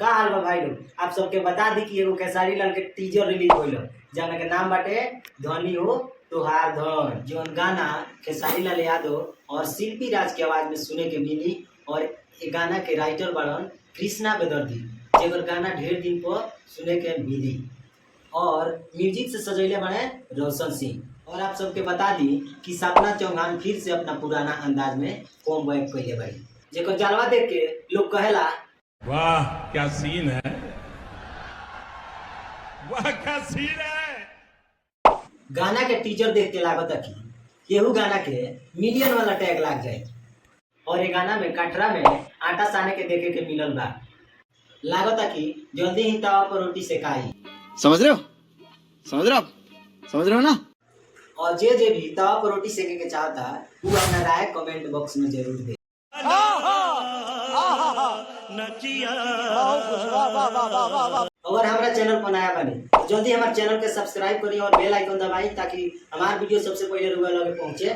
का हाल बा भाई लोग, आप सबके बता दी कि एगो खेसारी लाल के टीजर रिलीज होइल जौना के नाम बाटे धनी हो तोहार धन। जौन गाना खेसारी लाल यादव और शिल्पी राज के आवाज में सुने के मिली और ये गाना के राइटर बड़न कृष्णा बेदर्दी, जेकर गाना ढेर दिन पर सुने के मिली और म्यूजिक से सजैले बने रोशन सिंह। और आप सबके बता दी कि सपना चौहान फिर से अपना पुराना अंदाज में कॉम बैक कैले बाड़ी, जेकर जलवा देख के लोग कहेला वाह क्या सीन है, वाह क्या सीन है। गाना के टीजर देख के लागत कि केहू गाना के मिलियन वाला टैग लाग जाए और ये गाना में कटरा में आटा साने के देखे के मिलल बा। लागत कि जल्दी ही तवा पर रोटी सेकाई। समझ रहे हो, समझ रहे हो आप, समझ रहे हो ना। और जे भी तवा पर रोटी सेके के चाहता वो अपना राय कमेंट बॉक्स में जरूर दे। अगर हमारा चैनल पर नया बने तो जल्दी हमारे चैनल के सब्सक्राइब करिए और बेल आइकन दबाई ताकि हमारे वीडियो सबसे पहले लोगों लगे पहुंचे।